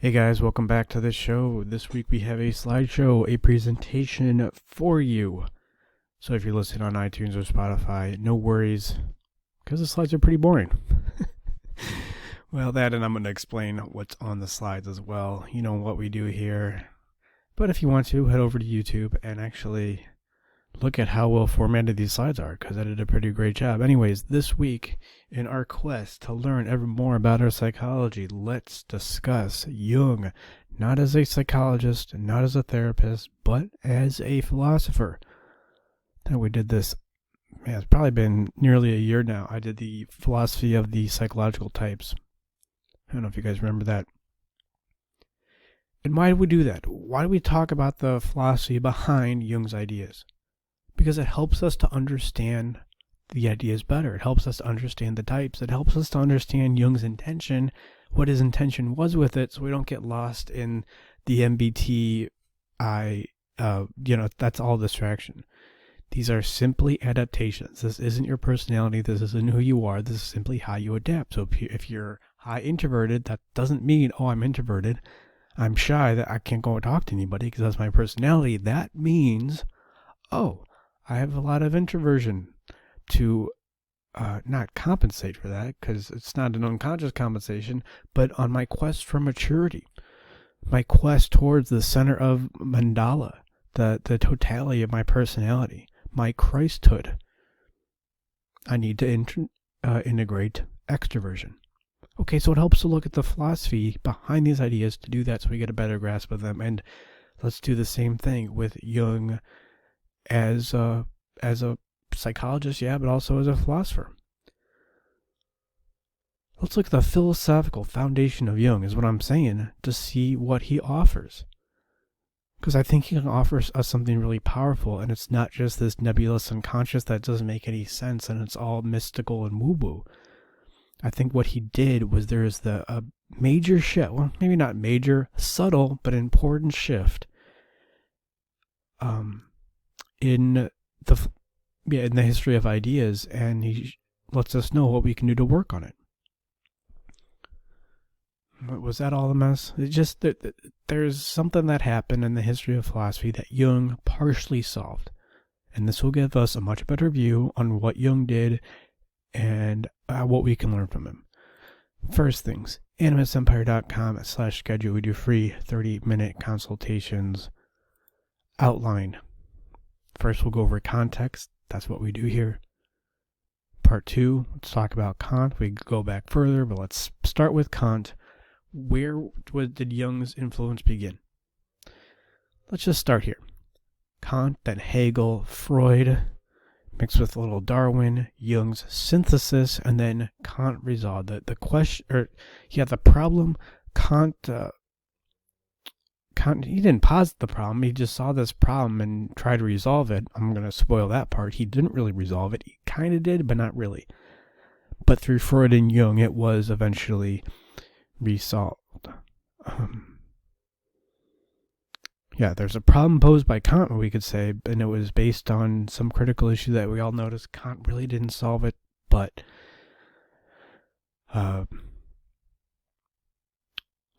Hey guys, welcome back to the show. This week we have a slideshow, a presentation for you. So if you're listening on iTunes or Spotify, no worries, because the slides are pretty boring. Well, that and I'm going to explain what's on the slides as well. You know what we do here. But if you want to, head over to YouTube and actually look at how well formatted these slides are, because I did a pretty great job. Anyways, this week, in our quest to learn ever more about our psychology, let's discuss Jung, not as a psychologist, not as a therapist, but as a philosopher. And we did this, it's probably been nearly a year now. I did the philosophy of the psychological types. I don't know if you guys remember that. And why do we do that? Why do we talk about the philosophy behind Jung's ideas? Because it helps us to understand the ideas better. It helps us to understand the types. It helps us to understand Jung's intention, what his intention was with it, so we don't get lost in the MBTI, that's all distraction. These are simply adaptations. This isn't your personality. This isn't who you are. This is simply how you adapt. So if you're high introverted, that doesn't mean, oh, I'm introverted. I'm shy, that I can't go and talk to anybody because that's my personality. That means, oh, I have a lot of introversion to not compensate for that, because it's not an unconscious compensation, but on my quest for maturity, my quest towards the center of mandala, the totality of my personality, my Christhood, I need to integrate extroversion. Okay, so it helps to look at the philosophy behind these ideas to do that so we get a better grasp of them. And let's do the same thing with Jung as a psychologist, but also as a philosopher. Let's look at the philosophical foundation of Jung, is what I'm saying, to see what he offers. Because I think he can offer us something really powerful, and it's not just this nebulous unconscious that doesn't make any sense and it's all mystical and woo-woo. I think what he did was there is a major shift, well, maybe not major, subtle, but important shift in the history of ideas, and he lets us know what we can do to work on it. Was that all a mess? It just there's something that happened in the history of philosophy that Jung partially solved, and this will give us a much better view on what Jung did and what we can learn from him. First things, animusempire.com/schedule. We do free 30-minute consultations. Outline. First, we'll go over context. That's what we do here. Part 2, let's talk about Kant. We go back further, but let's start with Kant. Where did Jung's influence begin? Let's just start here. Kant, then Hegel, Freud, mixed with a little Darwin, Jung's synthesis, and then Kant resolved the question, the problem. Kant, he didn't posit the problem, he just saw this problem and tried to resolve it. I'm going to spoil that part. He didn't really resolve it. He kind of did, but not really. But through Freud and Jung, it was eventually resolved. There's a problem posed by Kant, we could say, and it was based on some critical issue that we all noticed. Kant really didn't solve it, but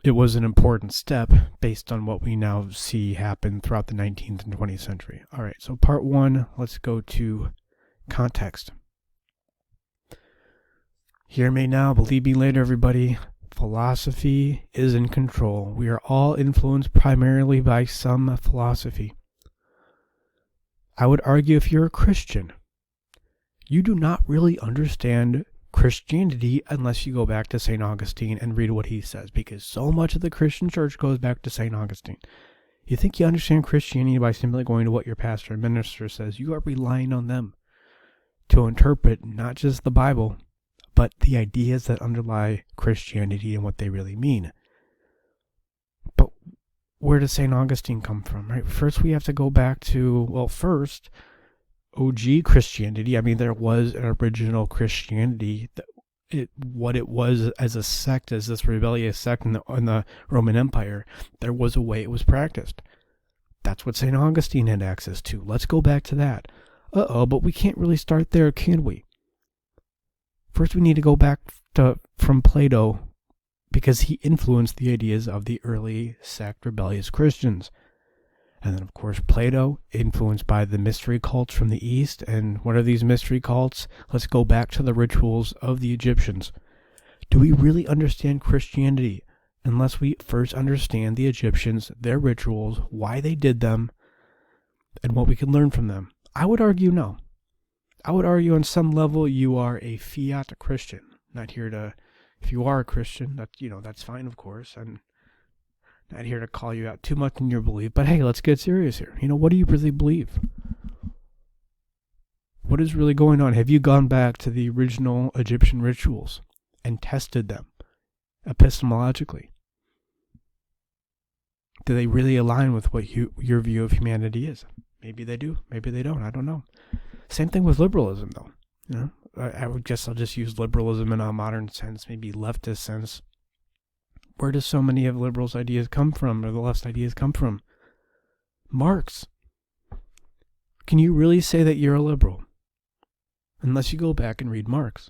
it was an important step based on what we now see happen throughout the 19th and 20th century. All right, so part 1, let's go to context. Hear me now, believe me later, everybody. Philosophy is in control. We are all influenced primarily by some philosophy. I would argue if you're a Christian, you do not really understand Christianity unless you go back to St. Augustine and read what he says, because so much of the Christian church goes back to St. Augustine. You think you understand Christianity by simply going to what your pastor and minister says. You are relying on them to interpret not just the Bible, but the ideas that underlie Christianity and what they really mean. But where does St. Augustine come from, right? First, we have to go back to, OG Christianity. I mean, there was an original Christianity. What it was as a sect, as this rebellious sect in the Roman Empire, there was a way it was practiced. That's what St. Augustine had access to. Let's go back to that. But we can't really start there, can we? First, we need to go back from Plato because he influenced the ideas of the early sect rebellious Christians. And then, of course, Plato, influenced by the mystery cults from the East. And what are these mystery cults? Let's go back to the rituals of the Egyptians. Do we really understand Christianity unless we first understand the Egyptians, their rituals, why they did them, and what we can learn from them? I would argue no. I would argue on some level you are a fiat Christian. Not here to, if you are a Christian, that's fine, of course. I'm not here to call you out too much in your belief, but hey, let's get serious here. What do you really believe? What is really going on? Have you gone back to the original Egyptian rituals and tested them epistemologically? Do they really align with what your view of humanity is? Maybe they do, maybe they don't, I don't know. Same thing with liberalism, though. I would guess I'll just use liberalism in a modern sense, maybe leftist sense. Where do so many of liberals' ideas come from, or the left's ideas come from? Marx. Can you really say that you're a liberal? Unless you go back and read Marx.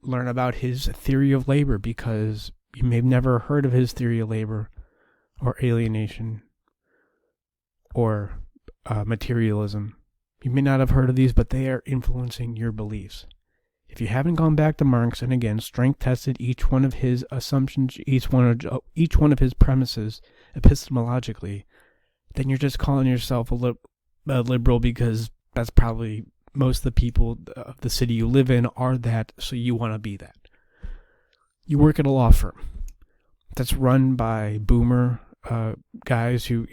Learn about his theory of labor, because you may have never heard of his theory of labor, or alienation, or materialism. You may not have heard of these, but they are influencing your beliefs. If you haven't gone back to Marx and again strength tested each one of his assumptions, each one of his premises epistemologically, then you're just calling yourself a liberal because that's probably most of the people of the city you live in are that, so you want to be that. You work at a law firm that's run by boomer guys who,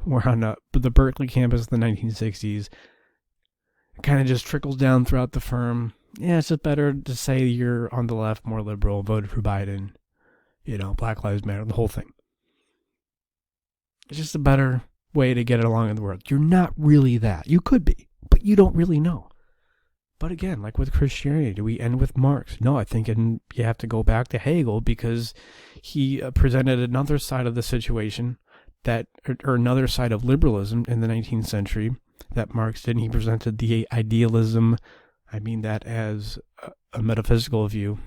were on the Berkeley campus in the 1960s. It kind of just trickles down throughout the firm. Yeah, it's just better to say you're on the left, more liberal, voted for Biden, Black Lives Matter, the whole thing. It's just a better way to get along in the world. You're not really that. You could be, but you don't really know. But again, like with Christianity, do we end with Marx? No, I think you have to go back to Hegel, because he presented another side of the situation or another side of liberalism in the 19th century that Marx didn't. He presented the idealism. I mean that as a metaphysical view.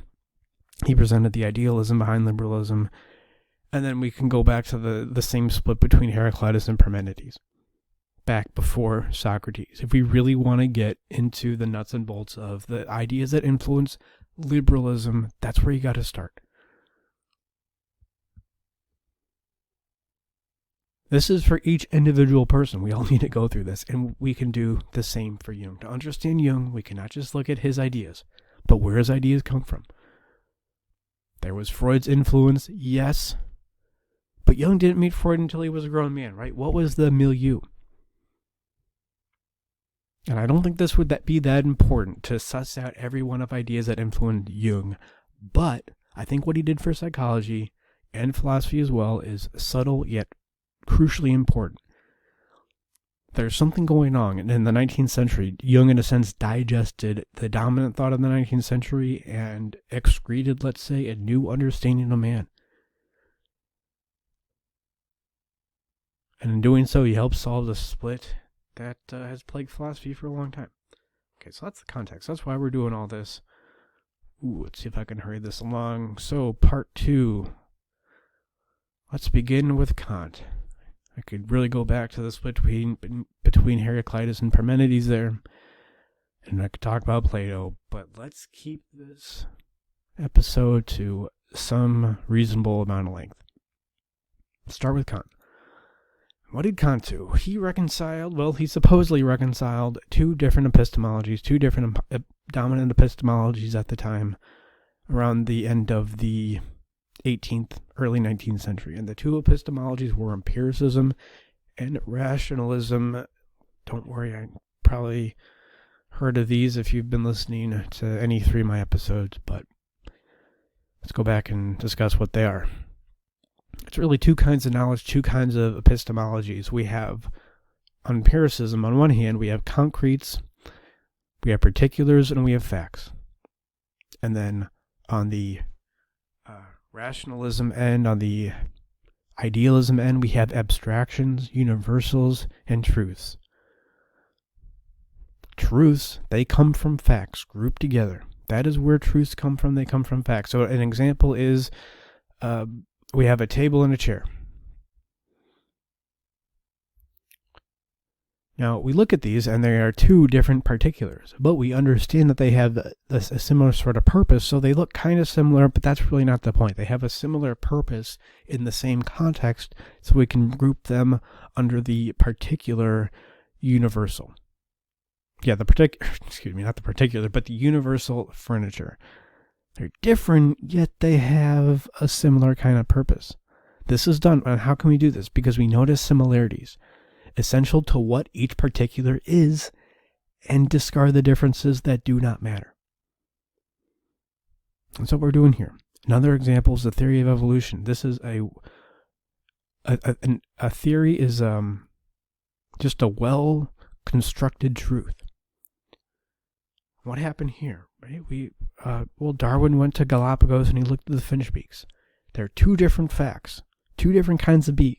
He presented the idealism behind liberalism. And then we can go back to the same split between Heraclitus and Parmenides, back before Socrates. If we really want to get into the nuts and bolts of the ideas that influence liberalism, that's where you got to start. This is for each individual person. We all need to go through this, and we can do the same for Jung. To understand Jung, we cannot just look at his ideas, but where his ideas come from. There was Freud's influence, yes, but Jung didn't meet Freud until he was a grown man, right? What was the milieu? And I don't think this would be that important to suss out every one of ideas that influenced Jung, but I think what he did for psychology and philosophy as well is subtle yet crucially important. There's something going on. And in the 19th century, Jung, in a sense, digested the dominant thought of the 19th century and excreted, let's say, a new understanding of man. And in doing so, he helped solve the split that has plagued philosophy for a long time. Okay, so that's the context. That's why we're doing all this. Let's see if I can hurry this along. So, part 2. Let's begin with Kant. I could really go back to the split between Heraclitus and Parmenides there, and I could talk about Plato, but let's keep this episode to some reasonable amount of length. Let's start with Kant. What did Kant do? He supposedly reconciled two different epistemologies, two different dominant epistemologies at the time, around the end of the 18th, early 19th century. And the two epistemologies were empiricism and rationalism. Don't worry, I probably heard of these if you've been listening to any 3 of my episodes, but let's go back and discuss what they are. It's really two kinds of knowledge, two kinds of epistemologies. We have empiricism on one hand, we have concretes, we have particulars, and we have facts. And then on the rationalism end, on the idealism end, we have abstractions, universals, and truths. Truths, they come from facts grouped together. That is where truths come from. They come from facts. So an example is we have a table and a chair. Now, we look at these, and they are two different particulars, but we understand that they have a similar sort of purpose, so they look kind of similar, but that's really not the point. They have a similar purpose in the same context, so we can group them under the particular universal. Yeah, not the particular, but the universal furniture. They're different, yet they have a similar kind of purpose. This is done, and how can we do this? Because we notice similarities essential to what each particular is, and discard the differences that do not matter. That's what we're doing here. Another example is the theory of evolution. This is a theory is just a well-constructed truth. What happened here? Right? Darwin went to Galapagos and he looked at the finch beaks. There are two different facts, two different kinds of beaks,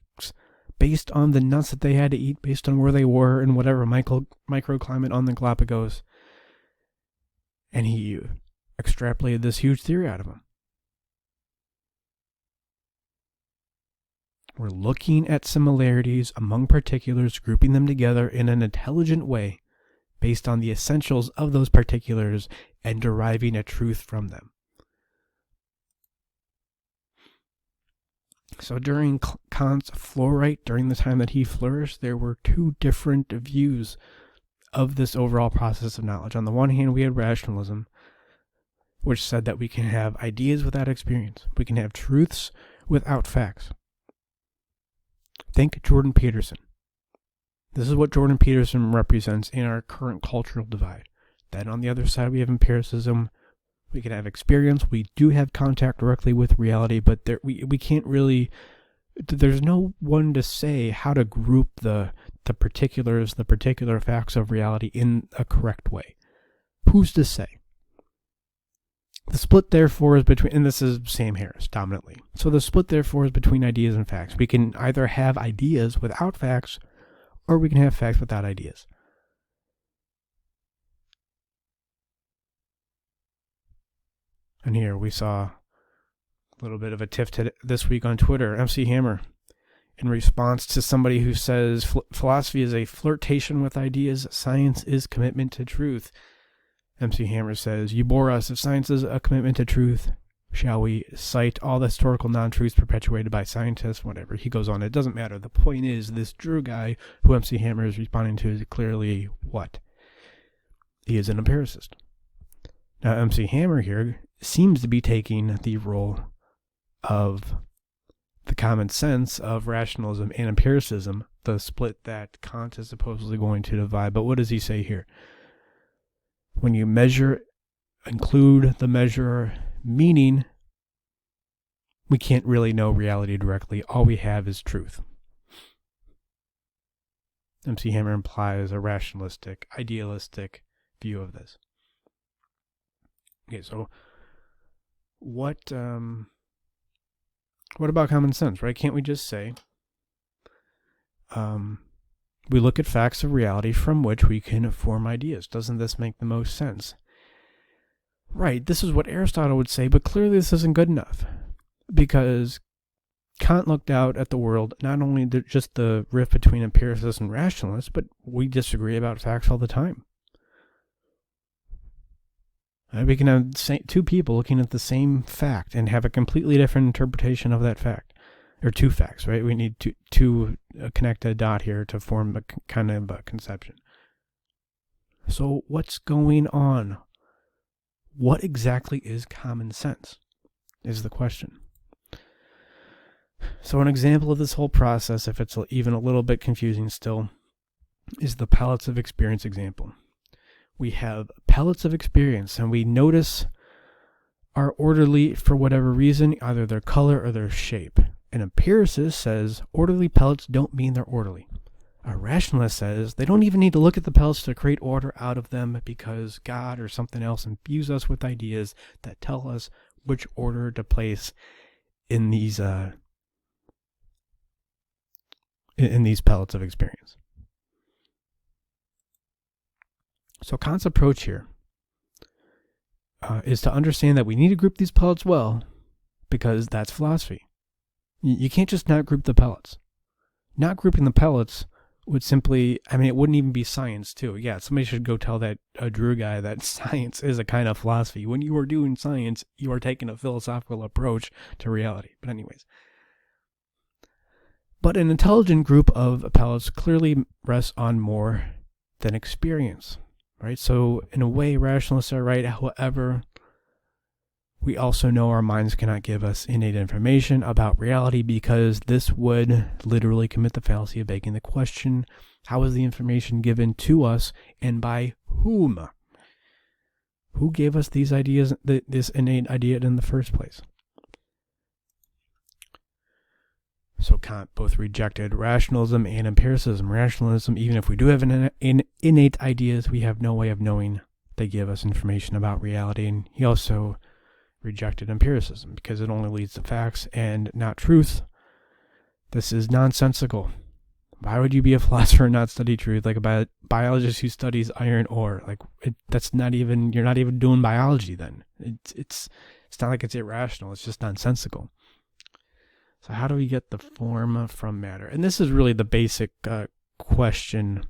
based on the nuts that they had to eat, based on where they were and whatever microclimate on the Galapagos. And he extrapolated this huge theory out of them. We're looking at similarities among particulars, grouping them together in an intelligent way based on the essentials of those particulars and deriving a truth from them. So during Kant's Florite, during the time that he flourished, there were two different views of this overall process of knowledge. On the one hand, we had rationalism, which said that we can have ideas without experience. We can have truths without facts. Think Jordan Peterson. This is what Jordan Peterson represents in our current cultural divide. Then on the other side, we have empiricism. We can have experience. We do have contact directly with reality, but we can't really, there's no one to say how to group the particulars, the particular facts of reality in a correct way. Who's to say? The split, therefore, is between, and this is Sam Harris, dominantly. So the split, therefore, is between ideas and facts. We can either have ideas without facts, or we can have facts without ideas. And here we saw a little bit of a tiff this week on Twitter. MC Hammer, in response to somebody who says philosophy is a flirtation with ideas, science is commitment to truth. MC Hammer says, you bore us. If science is a commitment to truth, shall we cite all the historical non-truths perpetuated by scientists? Whatever. He goes on. It doesn't matter. The point is, this Drew guy who MC Hammer is responding to is clearly what? He is an empiricist. Now, MC Hammer here seems to be taking the role of the common sense of rationalism and empiricism, the split that Kant is supposedly going to divide. But what does he say here? When you include the measure meaning, we can't really know reality directly. All we have is truth. MC Hammer implies a rationalistic, idealistic view of this. Okay, so what about common sense, right? Can't we just say we look at facts of reality from which we can form ideas? Doesn't this make the most sense? Right, this is what Aristotle would say, but clearly this isn't good enough, because Kant looked out at the world, not only just the rift between empiricists and rationalists, but we disagree about facts all the time. We can have two people looking at the same fact and have a completely different interpretation of that fact. Or two facts, right? We need to connect a dot here to form a kind of a conception. So what's going on? What exactly is common sense? Is the question. So an example of this whole process, if it's even a little bit confusing still, is the palettes of experience example. We have pellets of experience, and we notice are orderly for whatever reason, either their color or their shape. An empiricist says orderly pellets don't mean they're orderly. A rationalist says they don't even need to look at the pellets to create order out of them, because God or something else imbues us with ideas that tell us which order to place in these pellets of experience. So Kant's approach here is to understand that we need to group these pellets well, because that's philosophy. You can't just not group the pellets. Not grouping the pellets would simply, it wouldn't even be science too. Yeah, somebody should go tell that Drew guy that science is a kind of philosophy. When you are doing science, you are taking a philosophical approach to reality. But anyways. But an intelligent group of pellets clearly rests on more than experience, right? So in a way, rationalists are right. However, we also know our minds cannot give us innate information about reality, because this would literally commit the fallacy of begging the question, how is the information given to us and by whom? Who gave us these ideas, this innate idea in the first place? So Kant both rejected rationalism and empiricism. Rationalism, even if we do have innate ideas, we have no way of knowing they give us information about reality. And he also rejected empiricism because it only leads to facts and not truth. This is nonsensical. Why would you be a philosopher and not study truth? Like a biologist who studies iron ore. You're not even doing biology then. It's not like it's irrational. It's just nonsensical. So how do we get the form from matter? And this is really the basic question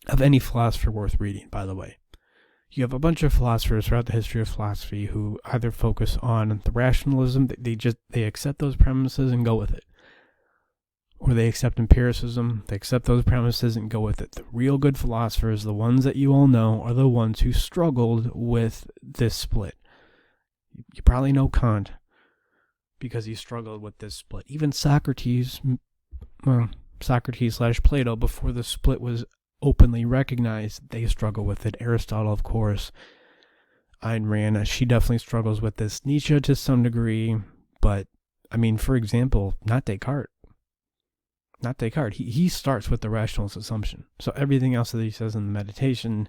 of any philosopher worth reading, by the way. You have a bunch of philosophers throughout the history of philosophy who either focus on the rationalism, they accept those premises and go with it. Or they accept empiricism, they accept those premises and go with it. The real good philosophers, the ones that you all know, are the ones who struggled with this split. You probably know Kant, because he struggled with this split. Even Socrates / Plato, before the split was openly recognized, they struggle with it. Aristotle, of course. Ayn Rand, she definitely struggles with this. Nietzsche to some degree, but, for example, not Descartes. He starts with the rationalist assumption. So everything else that he says in the meditation,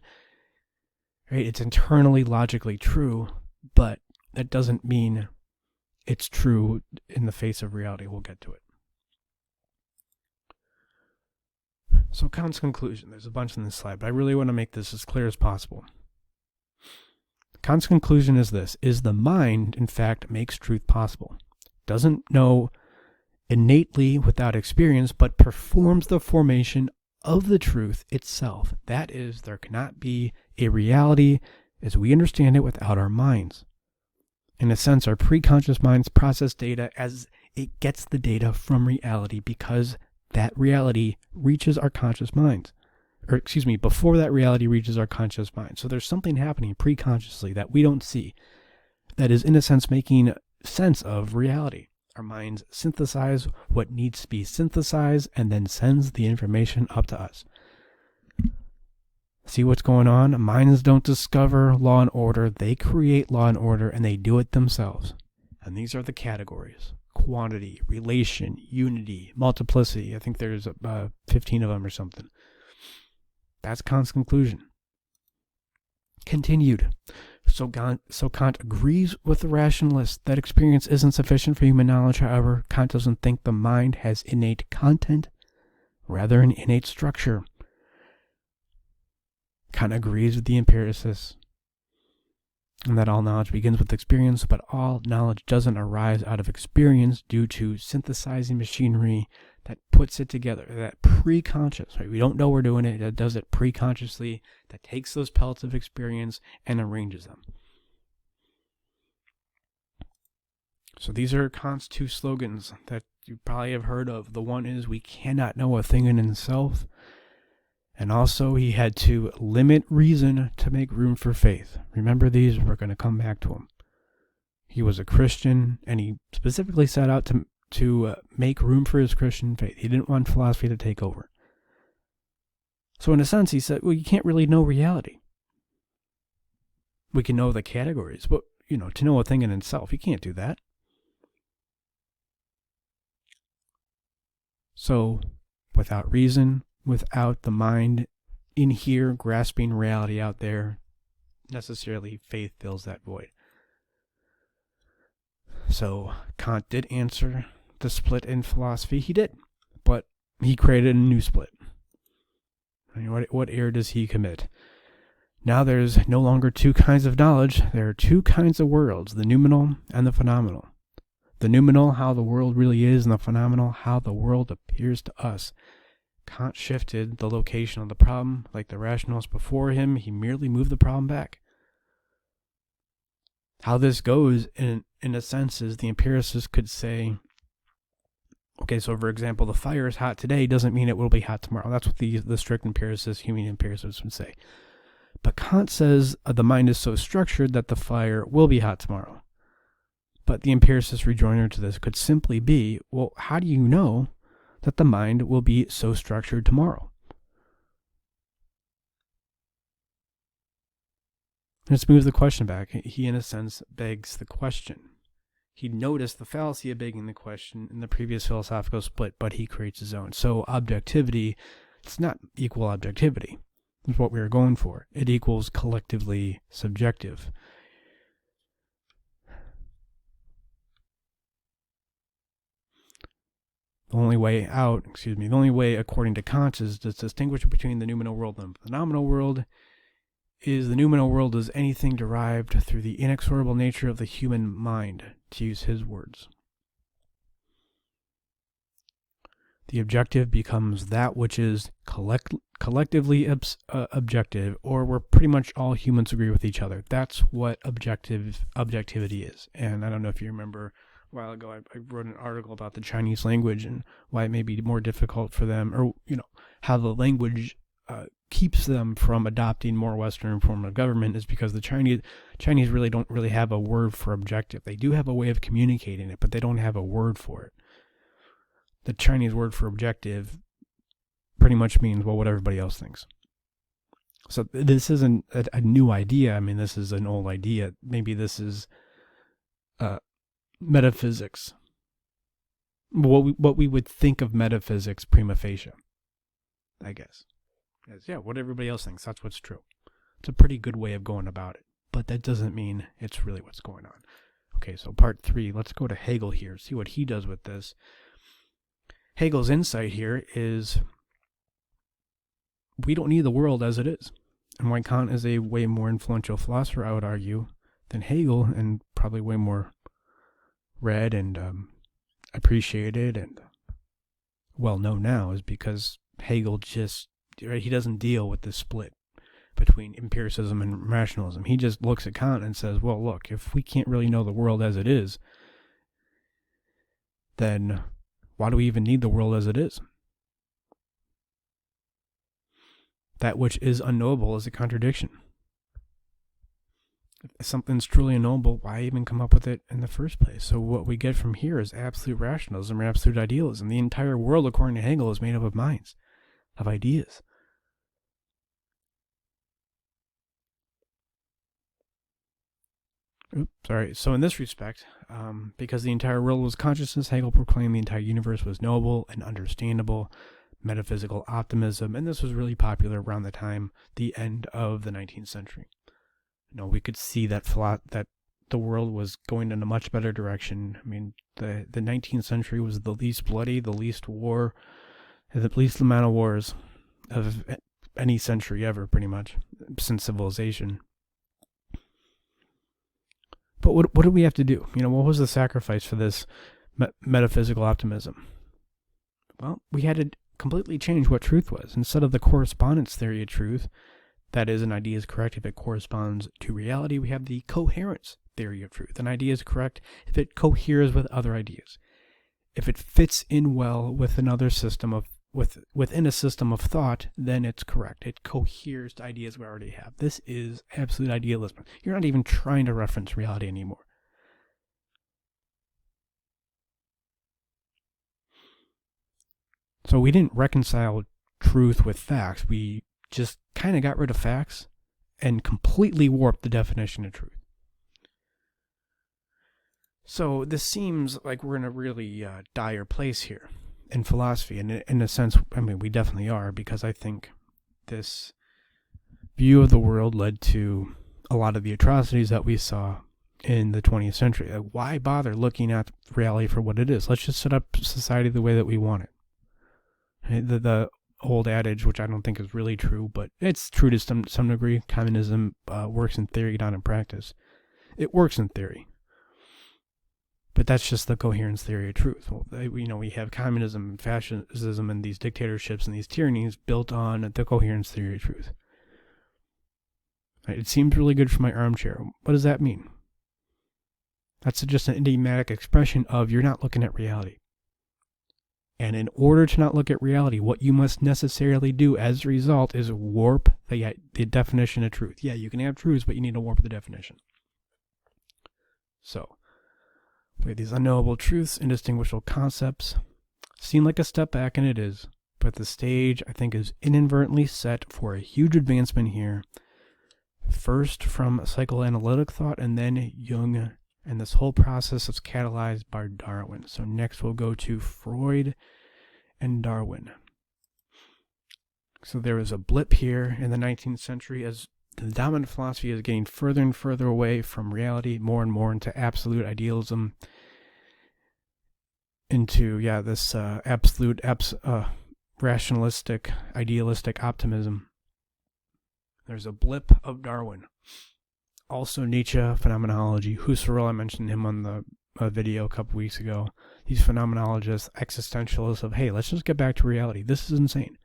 right, it's internally logically true, but that doesn't mean it's true in the face of reality. We'll get to it. So Kant's conclusion, there's a bunch in this slide, but I really want to make this as clear as possible. Kant's conclusion is this: is the mind, in fact, makes truth possible. Doesn't know innately without experience, but performs the formation of the truth itself. That is, there cannot be a reality as we understand it without our minds. In a sense, our preconscious minds process data as it gets the data from reality, because that reality reaches our conscious minds. Before that reality reaches our conscious mind. So there's something happening preconsciously that we don't see that is, in a sense, making sense of reality. Our minds synthesize what needs to be synthesized and then sends the information up to us. See what's going on? Minds don't discover law and order. They create law and order, and they do it themselves. And these are the categories: quantity, relation, unity, multiplicity. I think there's 15 of them or something. That's Kant's conclusion. Continued. So Kant agrees with the rationalists that experience isn't sufficient for human knowledge. However, Kant doesn't think the mind has innate content, rather an innate structure. Kant agrees with the empiricists, and that all knowledge begins with experience, but all knowledge doesn't arise out of experience due to synthesizing machinery that puts it together, that preconscious, right? We don't know we're doing it, that does it preconsciously, that takes those pellets of experience and arranges them. So these are Kant's two slogans that you probably have heard of. The one is, we cannot know a thing in itself. And also, he had to limit reason to make room for faith. Remember these? We're going to come back to him. He was a Christian, and he specifically set out to make room for his Christian faith. He didn't want philosophy to take over. So in a sense, he said, well, you can't really know reality. We can know the categories, but, to know a thing in itself, you can't do that. So, without reason, without the mind in here grasping reality out there, necessarily faith fills that void. So Kant did answer the split in philosophy. He did, but he created a new split. What error does he commit? Now there's no longer two kinds of knowledge. There are two kinds of worlds, the noumenal and the phenomenal. The noumenal, how the world really is, and the phenomenal, how the world appears to us. Kant shifted the location of the problem. Like the rationalists before him, he merely moved the problem back. How this goes, in a sense, is the empiricist could say, okay, so for example, the fire is hot today doesn't mean it will be hot tomorrow. That's what the strict empiricists, human empiricists would say. But Kant says the mind is so structured that the fire will be hot tomorrow. But the empiricist rejoinder to this could simply be, well, how do you know that the mind will be so structured tomorrow? Let's move the question back. He, in a sense, begs the question. He noticed the fallacy of begging the question in the previous philosophical split, but he creates his own. So objectivity, it's not equal objectivity. That's what we were going for. It equals collectively subjective. The only way according to Kant is to distinguish between the noumenal world and the phenomenal world. Is the noumenal world is anything derived through the inexorable nature of the human mind, to use his words. The objective becomes that which is collectively objective, or where pretty much all humans agree with each other. That's what objectivity is. And I don't know if you remember, a while ago I wrote an article about the Chinese language and why it may be more difficult for them, or how the language keeps them from adopting more Western form of government, is because the Chinese really don't really have a word for objective. They do have a way of communicating it, but they don't have a word for it. The Chinese word for objective pretty much means, well, what everybody else thinks. So this isn't a new idea. I mean, this is an old idea. Maybe this is metaphysics. What we would think of metaphysics prima facie, I guess. Yeah, what everybody else thinks, that's what's true. It's a pretty good way of going about it, but that doesn't mean it's really what's going on. Okay, so part 3, let's go to Hegel here, see what he does with this. Hegel's insight here is we don't need the world as it is. And why Kant is a way more influential philosopher, I would argue, than Hegel, and probably way more read and appreciated and well known now, is because Hegel he doesn't deal with the split between empiricism and rationalism. He just looks at Kant and says, well, look, if we can't really know the world as it is, then why do we even need the world as it is? That which is unknowable is a contradiction. If something's truly unknowable, why even come up with it in the first place? So what we get from here is absolute rationalism or absolute idealism. The entire world, according to Hegel, is made up of minds, of ideas. So in this respect, because the entire world was consciousness, Hegel proclaimed the entire universe was knowable and understandable, metaphysical optimism, and this was really popular around the end of the 19th century. We could see that the world was going in a much better direction. I mean, the 19th century was the least bloody, the least war, the least amount of wars of any century ever, pretty much, since civilization. But what did we have to do? What was the sacrifice for this metaphysical optimism? Well, we had to completely change what truth was. Instead of the correspondence theory of truth, that is, an idea is correct if it corresponds to reality, we have the coherence theory of truth. An idea is correct if it coheres with other ideas. If it fits in well with another system within a system of thought, then it's correct. It coheres to ideas we already have. This is absolute idealism. You're not even trying to reference reality anymore. So we didn't reconcile truth with facts. We just kind of got rid of facts and completely warped the definition of truth. So this seems like we're in a really dire place here in philosophy, and in a sense, I mean, we definitely are, because I think this view of the world led to a lot of the atrocities that we saw in the 20th century. Why bother looking at reality for what it is? Let's just set up society the way that we want it. The old adage, which I don't think is really true, but it's true to some degree. Communism works in theory, not in practice. It works in theory, but that's just the coherence theory of truth. Well, we have communism and fascism and these dictatorships and these tyrannies built on the coherence theory of truth. It seems really good for my armchair. What does that mean? That's just an idiomatic expression of you're not looking at reality. And in order to not look at reality, what you must necessarily do as a result is warp the definition of truth. Yeah, you can have truths, but you need to warp the definition. So, we have these unknowable truths, indistinguishable concepts. Seem like a step back, and it is. But the stage, I think, is inadvertently set for a huge advancement here. First from psychoanalytic thought, and then Jung. And this whole process is catalyzed by Darwin. So next we'll go to Freud and Darwin. So there was a blip here in the 19th century as the dominant philosophy is getting further and further away from reality, more and more into absolute idealism, into, this absolute, rationalistic, idealistic optimism. There's a blip of Darwin. Also Nietzsche, phenomenology. Husserl, I mentioned him on the video a couple weeks ago. These phenomenologists, existentialists of, hey, let's just get back to reality. This is insane.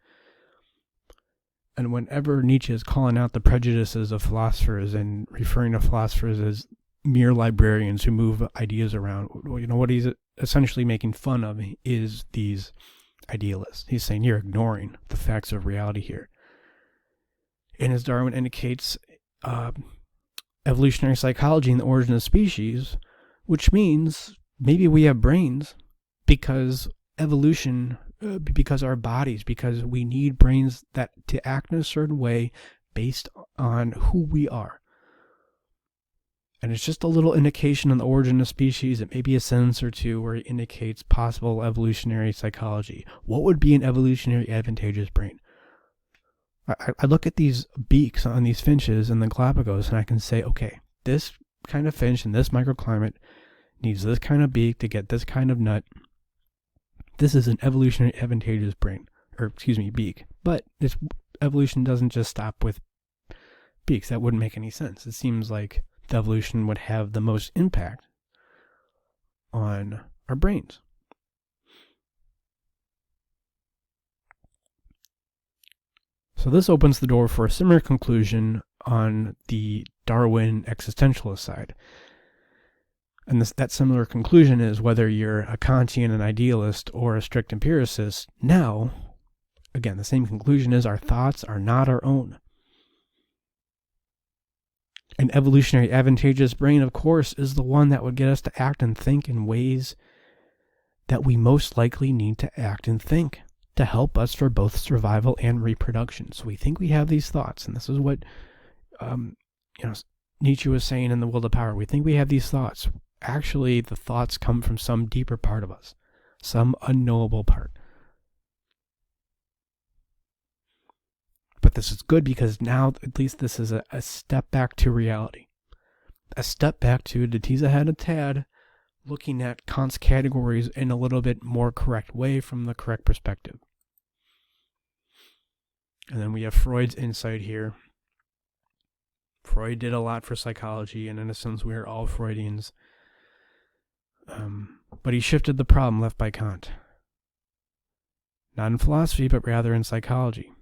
And whenever Nietzsche is calling out the prejudices of philosophers and referring to philosophers as mere librarians who move ideas around, what he's essentially making fun of is these idealists. He's saying you're ignoring the facts of reality here. And as Darwin indicates, evolutionary psychology and the origin of species, which means maybe we have brains because evolution, because our bodies, because we need brains that to act in a certain way based on who we are. And it's just a little indication on the origin of species. It may be a sentence or two where it indicates possible evolutionary psychology. What would be an evolutionary advantageous brain? I look at these beaks on these finches in the Galapagos and I can say, okay, this kind of finch in this microclimate needs this kind of beak to get this kind of nut. This is an evolutionary advantageous beak. But this evolution doesn't just stop with beaks. That wouldn't make any sense. It seems like the evolution would have the most impact on our brains. So this opens the door for a similar conclusion on the Darwin existentialist side. And that similar conclusion is whether you're a Kantian, an idealist, or a strict empiricist. Now, again, the same conclusion is our thoughts are not our own. An evolutionary advantageous brain, of course, is the one that would get us to act and think in ways that we most likely need to act and think to help us for both survival and reproduction. So we think we have these thoughts, and this is what Nietzsche was saying in The Will to Power. We think we have these thoughts. Actually, the thoughts come from some deeper part of us, some unknowable part. But this is good because now at least this is a step back to reality. A step back to tease ahead a tad, looking at Kant's categories in a little bit more correct way from the correct perspective. And then we have Freud's insight here. Freud did a lot for psychology, and in a sense we are all Freudians. But he shifted the problem left by Kant. Not in philosophy, but rather in psychology.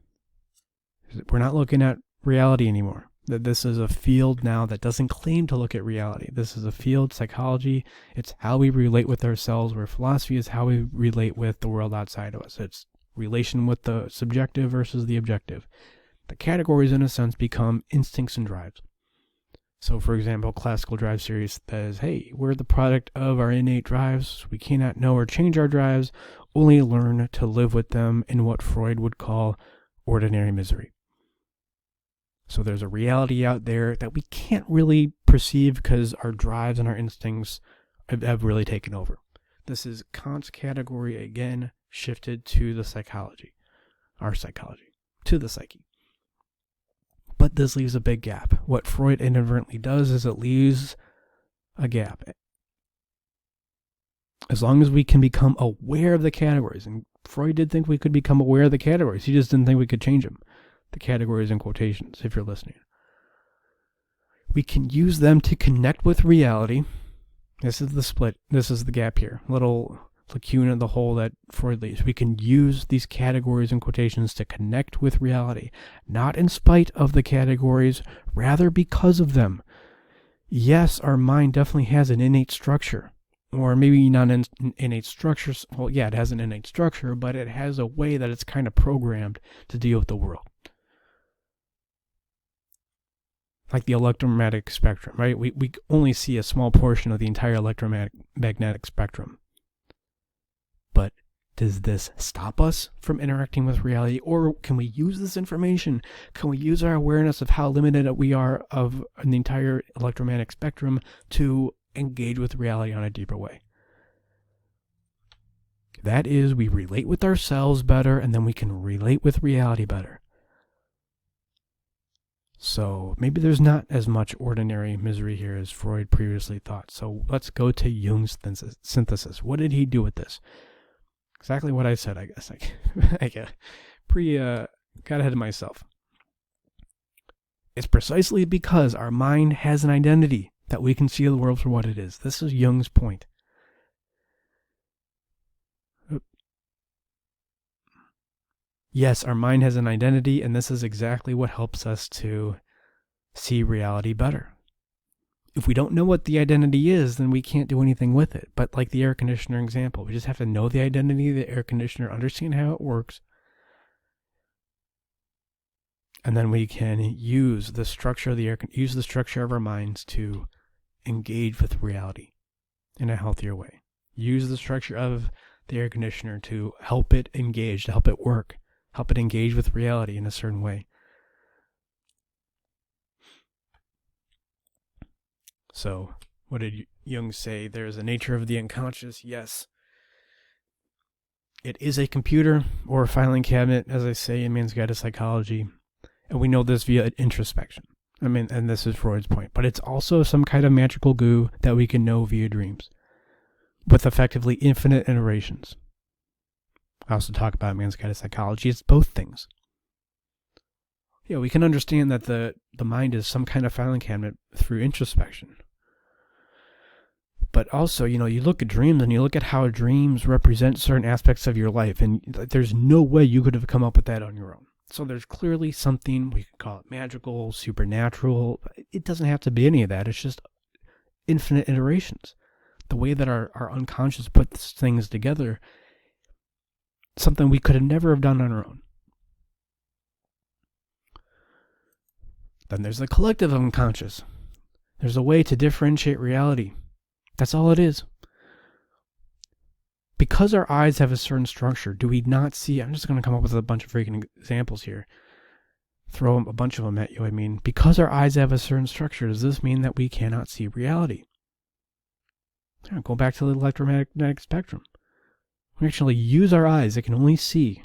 We're not looking at reality anymore. That this is a field now that doesn't claim to look at reality. This is a field, psychology. It's how we relate with ourselves, where philosophy is how we relate with the world outside of us. It's relation with the subjective versus the objective. The categories, in a sense, become instincts and drives. So, for example, classical drive theory says, hey, we're the product of our innate drives. We cannot know or change our drives, only learn to live with them in what Freud would call ordinary misery. So there's a reality out there that we can't really perceive because our drives and our instincts have really taken over. This is Kant's category, again, shifted to the psychology, our psychology, to the psyche. But this leaves a big gap. What Freud inadvertently does is it leaves a gap. As long as we can become aware of the categories, and Freud did think we could become aware of the categories. He just didn't think we could change them. The categories in quotations, if you're listening. We can use them to connect with reality. This is the split. This is the gap here. Little lacuna, the hole that Freud leaves. We can use these categories and quotations to connect with reality, not in spite of the categories, rather because of them. Yes, our mind definitely has an innate structure, or maybe not an innate structure. Well, yeah, it has an innate structure, but it has a way that it's kind of programmed to deal with the world. Like the electromagnetic spectrum, right? We only see a small portion of the entire electromagnetic spectrum. But does this stop us from interacting with reality? Or can we use this information? Can we use our awareness of how limited we are of the entire electromagnetic spectrum to engage with reality on a deeper way? That is, we relate with ourselves better, and then we can relate with reality better. So maybe there's not as much ordinary misery here as Freud previously thought. So let's go to Jung's synthesis. What did he do with this? Exactly what I said, I guess. I got ahead of myself. It's precisely because our mind has an identity that we can see the world for what it is. This is Jung's point. Yes, our mind has an identity, and this is exactly what helps us to see reality better. If we don't know what the identity is, then we can't do anything with it. But like the air conditioner example, we just have to know the identity of the air conditioner, understand how it works, and then we can use the structure of use the structure of our minds to engage with reality in a healthier way. Use the structure of the air conditioner to help it engage, to help it work. Help it engage with reality in a certain way. So, what did Jung say? There is a nature of the unconscious. Yes. It is a computer or a filing cabinet, as I say in Man's Guide to Psychology. And we know this via introspection. And this is Freud's point. But it's also some kind of magical goo that we can know via dreams, with effectively infinite iterations. I also talk about Man's Guide to Psychology. It's both things. Yeah, we can understand that the mind is some kind of filing cabinet through introspection. But also, you look at dreams and you look at how dreams represent certain aspects of your life, and there's no way you could have come up with that on your own. So there's clearly something, we could call it magical, supernatural. It doesn't have to be any of that. It's just infinite iterations. The way that our unconscious puts things together, something we could have never have done on our own. Then there's the collective unconscious. There's a way to differentiate reality. That's all it is. Because our eyes have a certain structure, do we not see? I'm just going to come up with a bunch of freaking examples here. Throw a bunch of them at you. Because our eyes have a certain structure, does this mean that we cannot see reality? Go back to the electromagnetic spectrum. We actually use our eyes. It can only see,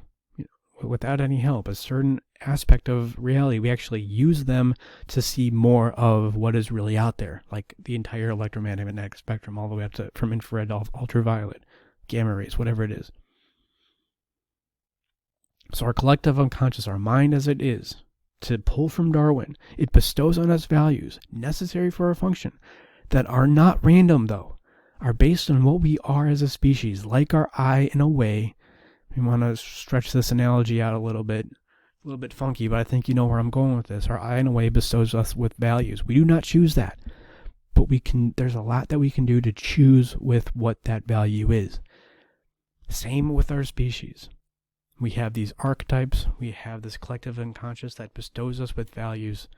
without any help, a certain aspect of reality. We actually use them to see more of what is really out there, like the entire electromagnetic spectrum, all the way up to from infrared to ultraviolet, gamma rays, whatever it is. So our collective unconscious, our mind as it is, to pull from Darwin, it bestows on us values necessary for our function that are not random, though, are based on what we are as a species, like our eye in a way. We want to stretch this analogy out a little bit funky, but I think you know where I'm going with this. Our eye in a way bestows us with values. We do not choose that, but there's a lot that we can do to choose with what that value is. Same with our species. We have these archetypes, we have this collective unconscious that bestows us with values,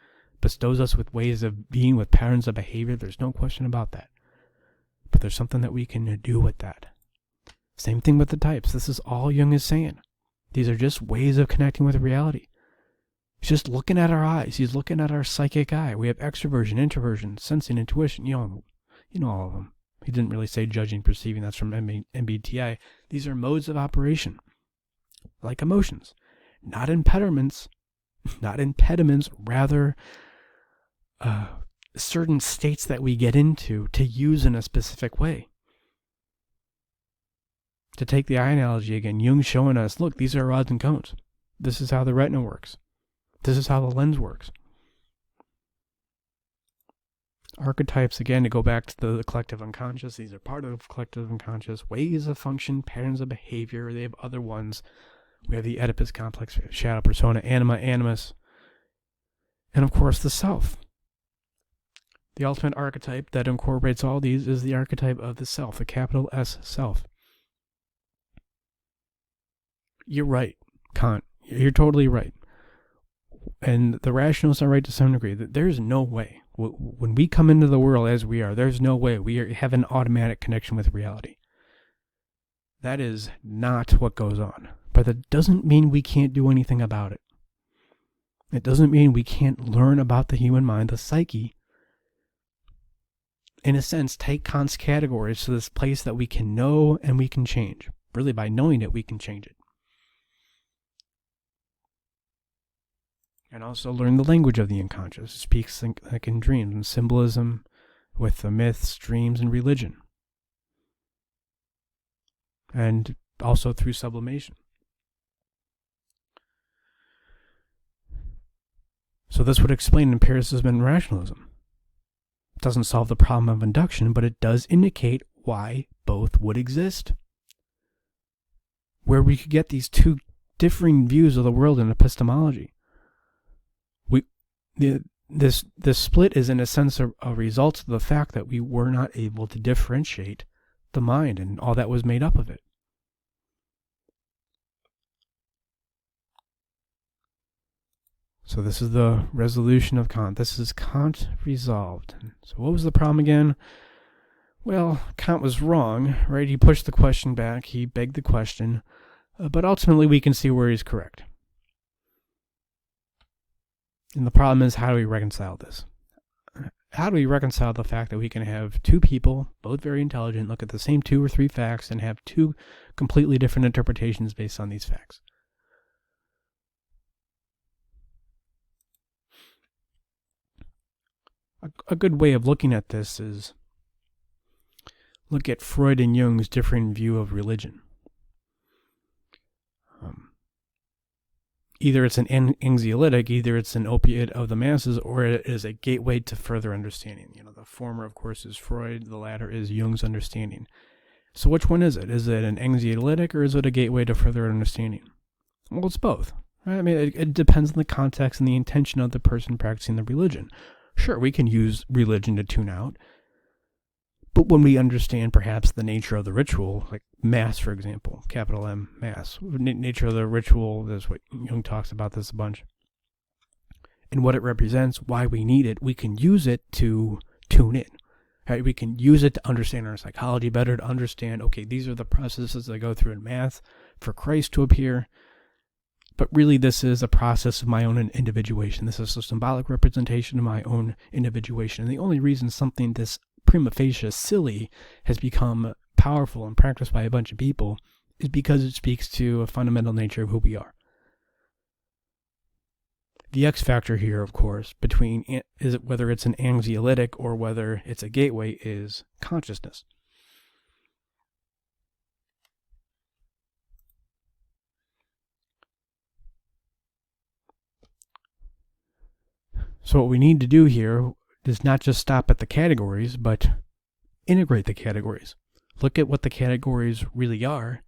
bestows us with ways of being, with patterns of behavior. There's no question about that. But there's something that we can do with that. Same thing with the types. This is all Jung is saying. These are just ways of connecting with reality. He's just looking at our eyes. He's looking at our psychic eye. We have extroversion, introversion, sensing, intuition. You know all of them. He didn't really say judging, perceiving. That's from MBTI. These are modes of operation, like emotions. Not impediments, rather certain states that we get into to use in a specific way. To take the eye analogy again, Jung showing us, look, these are rods and cones. This is how the retina works. This is how the lens works. Archetypes, again, to go back to the collective unconscious, these are part of collective unconscious, ways of function, patterns of behavior. They have other ones. We have the Oedipus complex, we have shadow, persona, anima, animus, and of course the self. The ultimate archetype that incorporates all these is the archetype of the self, the capital S self. You're right, Kant. You're totally right. And the rationalists are right to some degree. That there's no way, when we come into the world as we are, there's no way we have an automatic connection with reality. That is not what goes on. But that doesn't mean we can't do anything about it. It doesn't mean we can't learn about the human mind, the psyche. In a sense, take Kant's categories to this place that we can know and we can change. Really, by knowing it, we can change it. And also learn the language of the unconscious. It speaks like in dreams and symbolism with the myths, dreams, and religion. And also through sublimation. So this would explain empiricism and rationalism. It doesn't solve the problem of induction, but it does indicate why both would exist. Where we could get these two differing views of the world in epistemology. This split is in a sense a result of the fact that we were not able to differentiate the mind and all that was made up of it. So this is the resolution of Kant. This is Kant resolved. So what was the problem again? Well, Kant was wrong, right? He pushed the question back. He begged the question. But ultimately we can see where he's correct. And the problem is, how do we reconcile this? How do we reconcile the fact that we can have two people, both very intelligent, look at the same 2 or 3 facts and have 2 completely different interpretations based on these facts? A good way of looking at this is look at Freud and Jung's different view of religion. Either it's an anxiolytic, either it's an opiate of the masses, or it is a gateway to further understanding. The former, of course, is Freud. The latter is Jung's understanding. So which one is it? Is it an anxiolytic, or is it a gateway to further understanding? Well, it's both. Right? I mean, it depends on the context and the intention of the person practicing the religion. Sure, we can use religion to tune out. But when we understand perhaps the nature of the ritual, like Mass, for example, capital M, Mass, nature of the ritual, that's what Jung talks about this a bunch, and what it represents, why we need it, we can use it to tune in. Right? We can use it to understand our psychology better, to understand, okay, these are the processes that go through in math for Christ to appear. But really, this is a process of my own individuation. This is a symbolic representation of my own individuation. And the only reason something this prima facie silly has become powerful and practiced by a bunch of people is because it speaks to a fundamental nature of who we are. The X factor here, of course, between whether it's an anxiolytic or whether it's a gateway, is consciousness. So what we need to do here is not just stop at the categories, but integrate the categories. Look at what the categories really are.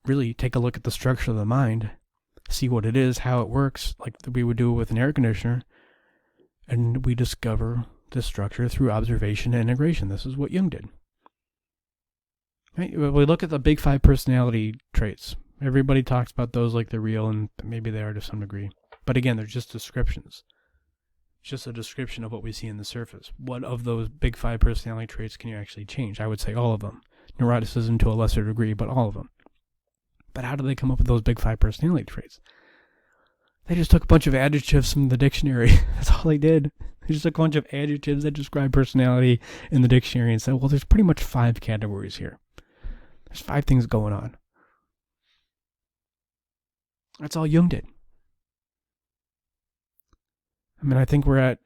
Really take a look at the structure of the mind. See what it is, how it works, like we would do with an air conditioner. And we discover the structure through observation and integration. This is what Jung did. Right? We look at the big 5 personality traits. Everybody talks about those like they're real, and maybe they are to some degree. But again, they're just descriptions. It's just a description of what we see in the surface. What of those big 5 personality traits can you actually change? I would say all of them. Neuroticism to a lesser degree, but all of them. But how do they come up with those big 5 personality traits? They just took a bunch of adjectives from the dictionary. That's all they did. They just took a bunch of adjectives that describe personality in the dictionary and said, well, there's pretty much 5 categories here. There's 5 things going on. That's all Jung did. I mean, I think we're at,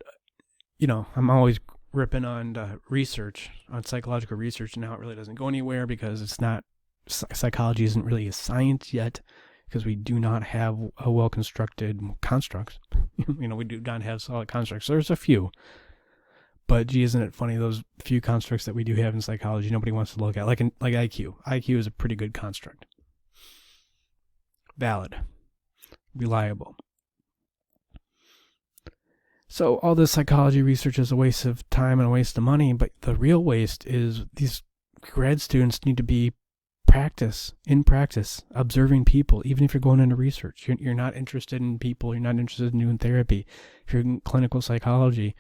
I'm always ripping on research, on psychological research, and how it really doesn't go anywhere because it's not psychology isn't really a science yet, because we do not have a well-constructed constructs. We do not have solid constructs. There's a few. But gee, isn't it funny, those few constructs that we do have in psychology, nobody wants to look at. Like IQ. IQ is a pretty good construct. Valid. Reliable. So all this psychology research is a waste of time and a waste of money, but the real waste is these grad students need to be in practice, observing people, even if you're going into research. You're not interested in people, you're not interested in doing therapy. If you're in clinical psychology,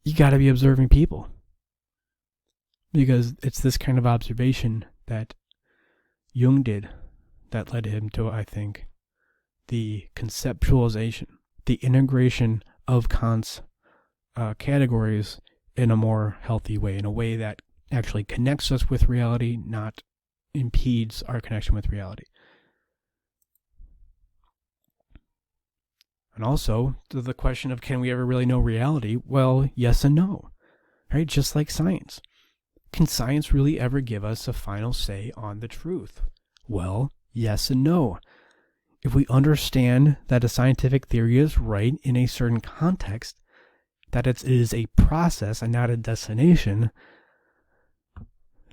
you got to be observing people. Because it's this kind of observation that Jung did that led him to, I think, the conceptualization, the integration of Kant's categories in a more healthy way, in a way that actually connects us with reality, not impedes our connection with reality. And also, to the question of can we ever really know reality? Well, yes and no, right? Just like science. Can science really ever give us a final say on the truth? Well, yes and no. If we understand that a scientific theory is right in a certain context, that it is a process and not a destination,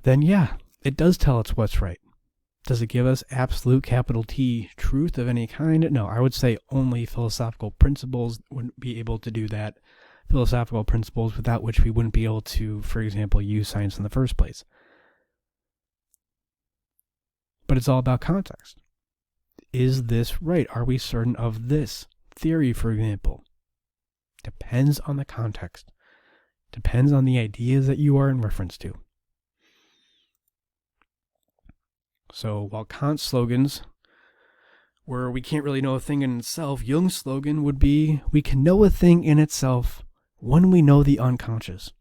then yeah, it does tell us what's right. Does it give us absolute capital T truth of any kind? No, I would say only philosophical principles wouldn't be able to do that. Philosophical principles without which we wouldn't be able to, for example, use science in the first place. But it's all about context. Is this right? Are we certain of this theory, for example? Depends on the context. Depends on the ideas that you are in reference to. So while Kant's slogans were we can't really know a thing in itself, Jung's slogan would be we can know a thing in itself when we know the unconscious.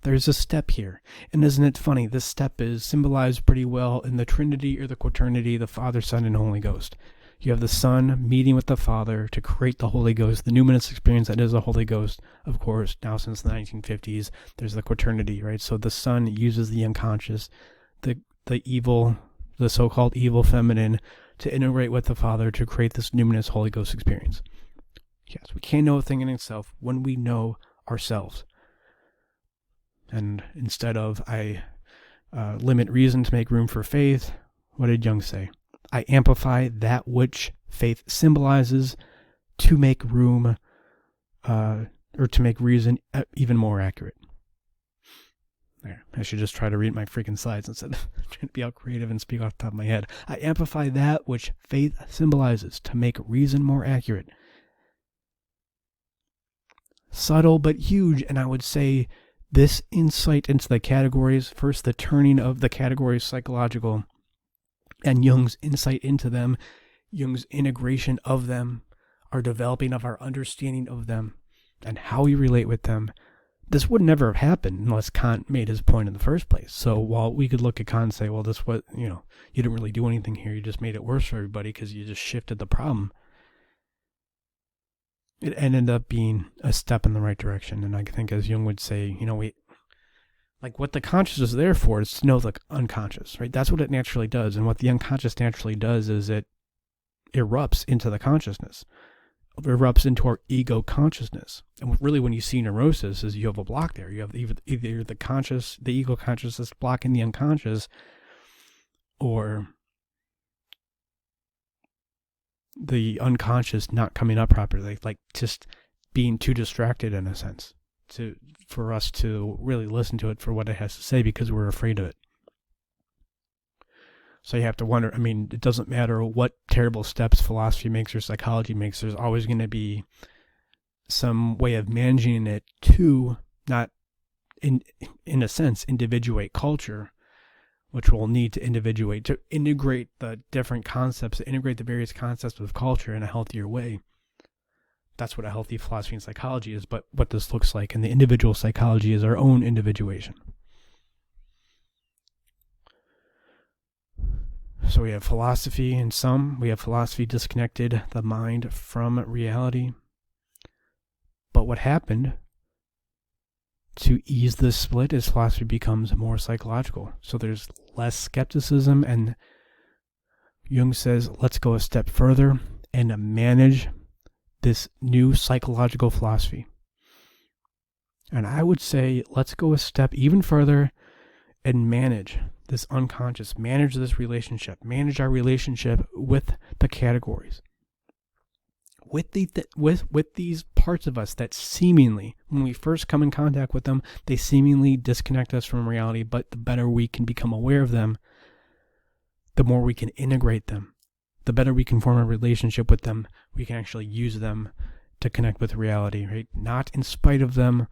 There's a step here. And isn't it funny? This step is symbolized pretty well in the Trinity or the Quaternity, the Father, Son, and Holy Ghost. You have the Son meeting with the Father to create the Holy Ghost, the numinous experience that is the Holy Ghost. Of course, now since the 1950s, there's the Quaternity, right? So the Son uses the unconscious, the evil, the so-called evil feminine, to integrate with the Father to create this numinous Holy Ghost experience. Yes, we can't know a thing in itself when we know ourselves. And instead of I limit reason to make room for faith, what did Jung say? I amplify that which faith symbolizes to make room or to make reason even more accurate. There, I should just try to read my freaking slides instead of trying to be all creative and speak off the top of my head. I amplify that which faith symbolizes to make reason more accurate. Subtle but huge, and I would say this insight into the categories, first the turning of the categories psychological, and Jung's insight into them, Jung's integration of them, our developing of our understanding of them, and how we relate with them. This would never have happened unless Kant made his point in the first place. So while we could look at Kant and say, well, this was, you didn't really do anything here, you just made it worse for everybody because you just shifted the problem. It ended up being a step in the right direction. And I think, as Jung would say, what the conscious is there for is to know the unconscious, right? That's what it naturally does. And what the unconscious naturally does is it erupts into the consciousness. It erupts into our ego consciousness. And really when you see neurosis is you have a block there. You have either the ego consciousness blocking the unconscious, or the unconscious not coming up properly, like just being too distracted in a sense for us to really listen to it for what it has to say because we're afraid of it. So you have to wonder, it doesn't matter what terrible steps philosophy makes or psychology makes, there's always going to be some way of managing it to not, in a sense, individuate culture, which will need to individuate, to integrate the different concepts, to integrate the various concepts of culture in a healthier way. That's what a healthy philosophy and psychology is, but what this looks like in the individual psychology is our own individuation. So we have philosophy in some, we have philosophy disconnected the mind from reality. But what happened to ease this split as philosophy becomes more psychological. So there's less skepticism, and Jung says, let's go a step further and manage this new psychological philosophy. And I would say, let's go a step even further and manage this unconscious, manage this relationship, manage our relationship with the categories. With these parts of us that seemingly, when we first come in contact with them, they seemingly disconnect us from reality, but the better we can become aware of them, the more we can integrate them, the better we can form a relationship with them, we can actually use them to connect with reality, right? Not in spite of them,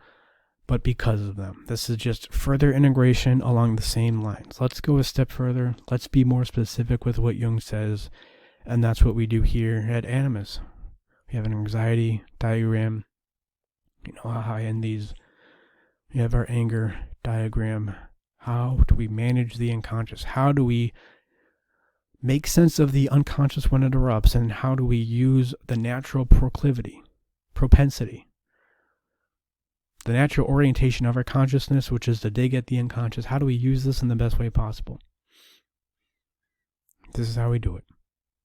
but because of them. This is just further integration along the same lines. Let's go a step further. Let's be more specific with what Jung says, and that's what we do here at Animus. We have an anxiety diagram. You know how in these, we have our anger diagram. How do we manage the unconscious? How do we make sense of the unconscious when it erupts? And how do we use the natural propensity, the natural orientation of our consciousness, which is to dig at the unconscious? How do we use this in the best way possible? This is how we do it.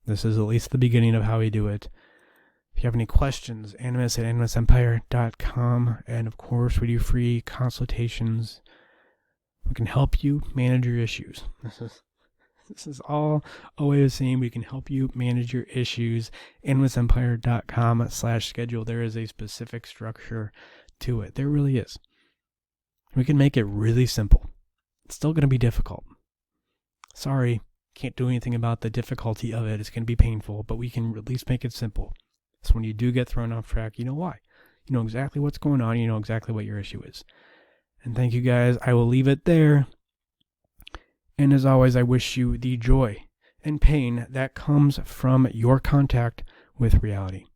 This is at least the beginning of how we do it. If you have any questions, animus@animusempire.com. And of course, we do free consultations. We can help you manage your issues. This is all a way of saying we can help you manage your issues. animusempire.com/schedule. There is a specific structure to it. There really is. We can make it really simple. It's still going to be difficult. Sorry, can't do anything about the difficulty of it. It's going to be painful, but we can at least make it simple. So when you do get thrown off track, you know why. You know exactly what's going on. You know exactly what your issue is. And thank you guys. I will leave it there. And as always, I wish you the joy and pain that comes from your contact with reality.